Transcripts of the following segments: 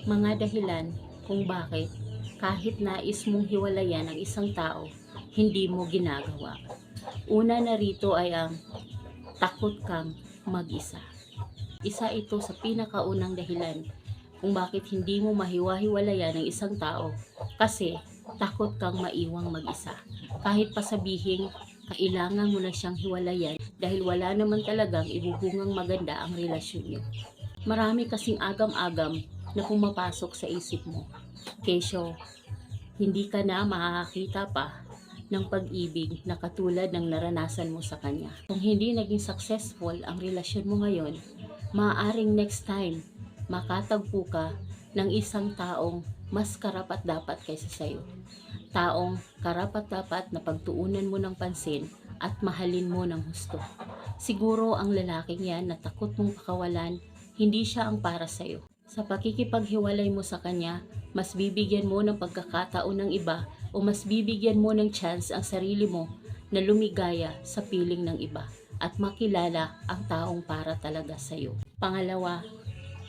Mga dahilan kung bakit kahit nais mong hiwalayan ang isang tao, hindi mo ginagawa. Una na rito ay ang takot kang mag-isa. Isa ito sa pinakaunang dahilan kung bakit hindi mo mahiwa-hiwalayan ang isang tao kasi takot kang maiwang mag-isa. Kahit pa sabihing kailangan mo na siyang hiwalayan dahil wala naman talagang ibubungang maganda ang relasyon niyo. Marami kasing agam-agam na pumapasok sa isip mo. Kesyo, hindi ka na makakakita pa ng pag-ibig na katulad ng naranasan mo sa kanya. Kung hindi naging successful ang relasyon mo ngayon, maaaring next time makatagpo ka ng isang taong mas karapat-dapat kaysa sayo. Taong karapat-dapat na pagtuunan mo ng pansin at mahalin mo ng husto. Siguro ang lalaking yan na takot mong pakawalan, hindi siya ang para sayo. Sa pakikipaghiwalay mo sa kanya, mas bibigyan mo ng pagkakataon ng iba o mas bibigyan mo ng chance ang sarili mo na lumigaya sa piling ng iba at makilala ang taong para talaga sa'yo. Pangalawa,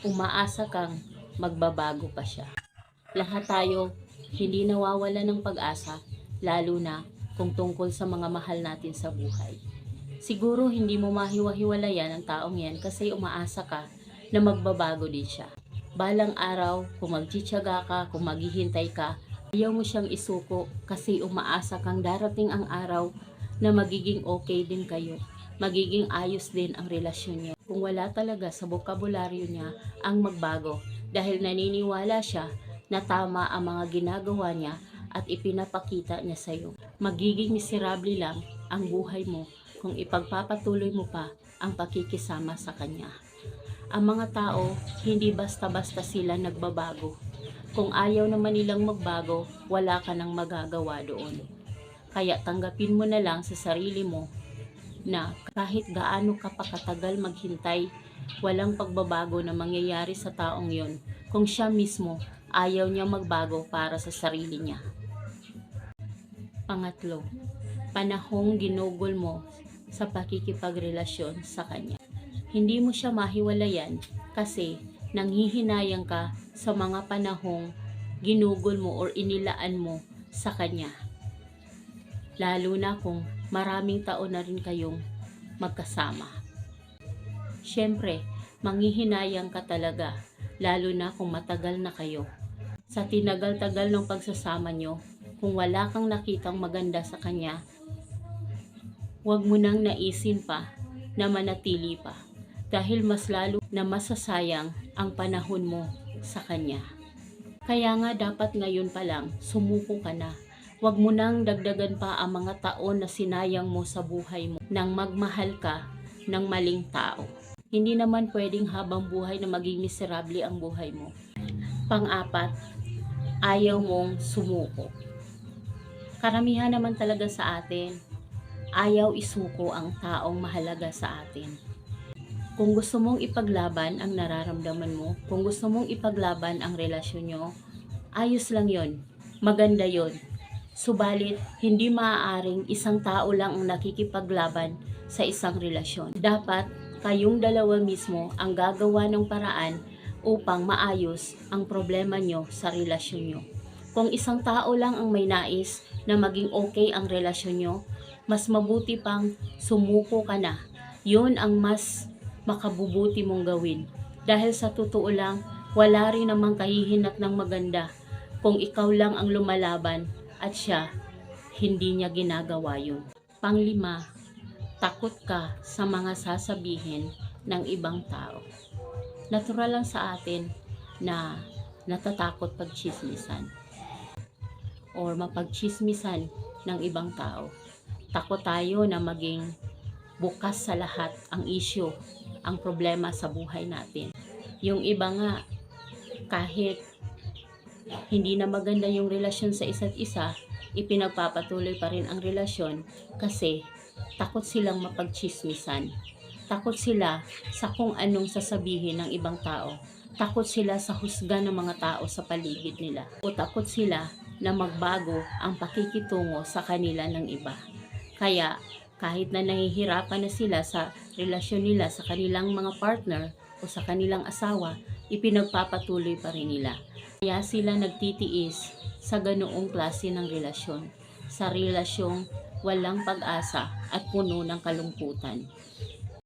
umaasa kang magbabago pa siya. Lahat tayo hindi nawawala ng pag-asa, lalo na kung tungkol sa mga mahal natin sa buhay. Siguro hindi mo mahiwa-hiwalayan ang taong yan kasi umaasa ka na magbabago din siya. Balang araw, kung magtsitsaga ka, kung maghihintay ka, ayaw mo siyang isuko kasi umaasa kang darating ang araw na magiging okay din kayo. Magiging ayos din ang relasyon niyo. Kung wala talaga sa bokabularyo niya ang magbago dahil naniniwala siya na tama ang mga ginagawa niya at ipinapakita niya sa iyo. Magiging miserable lang ang buhay mo kung ipagpapatuloy mo pa ang pakikisama sa kanya. Ang mga tao, hindi basta-basta sila nagbabago. Kung ayaw naman nilang magbago, wala ka nang magagawa doon. Kaya tanggapin mo na lang sa sarili mo na kahit gaano ka pa katagal maghintay, walang pagbabago na mangyayari sa taong yon kung siya mismo ayaw niya magbago para sa sarili niya. Pangatlo, panahong ginugol mo sa pakikipagrelasyon sa kanya. Hindi mo siya mahiwalayan kasi nanghihinayang ka sa mga panahong ginugol mo or inilaan mo sa kanya. Lalo na kung maraming taon na rin kayong magkasama. Siyempre, manghihinayang ka talaga, lalo na kung matagal na kayo. Sa tinagal-tagal ng pagsasama nyo, kung wala kang nakitang maganda sa kanya, huwag mo nang naisin pa na manatili pa. Dahil mas lalo na masasayang ang panahon mo sa kanya. Kaya nga dapat ngayon pa lang, sumuko ka na. Huwag mo nang dagdagan pa ang mga taon na sinayang mo sa buhay mo nang magmahal ka ng maling tao. Hindi naman pwedeng habang buhay na maging miserable ang buhay mo. Pang-apat, ayaw mong sumuko. Karamihan naman talaga sa atin, ayaw isuko ang taong mahalaga sa atin. Kung gusto mong ipaglaban ang nararamdaman mo, kung gusto mong ipaglaban ang relasyon nyo, ayos lang yon, maganda yon. Subalit, hindi maaaring isang tao lang ang nakikipaglaban sa isang relasyon. Dapat kayong dalawa mismo ang gagawa ng paraan upang maayos ang problema nyo sa relasyon nyo. Kung isang tao lang ang may nais na maging okay ang relasyon nyo, mas mabuti pang sumuko ka na. Yun ang mas makabubuti mong gawin. Dahil sa totoo lang, wala rin namang kahihinat ng maganda kung ikaw lang ang lumalaban at siya, hindi niya ginagawa yun. Panglima, takot ka sa mga sasabihin ng ibang tao. Natural lang sa atin na natatakot pagchismisan or mapagchismisan ng ibang tao. Takot tayo na maging bukas sa lahat ang issue, ang problema sa buhay natin. Yung iba nga, kahit hindi na maganda yung relasyon sa isa't isa, ipinagpapatuloy pa rin ang relasyon kasi takot silang mapagchismisan. Takot sila sa kung anong sasabihin ng ibang tao. Takot sila sa husga ng mga tao sa paligid nila. O takot sila na magbago ang pakikitungo sa kanila ng iba. Kaya kahit na nahihirapan na sila sa relasyon nila sa kanilang mga partner o sa kanilang asawa, ipinagpapatuloy pa rin nila. Kaya sila nagtitiis sa ganoong klase ng relasyon, sa relasyong walang pag-asa at puno ng kalungkutan.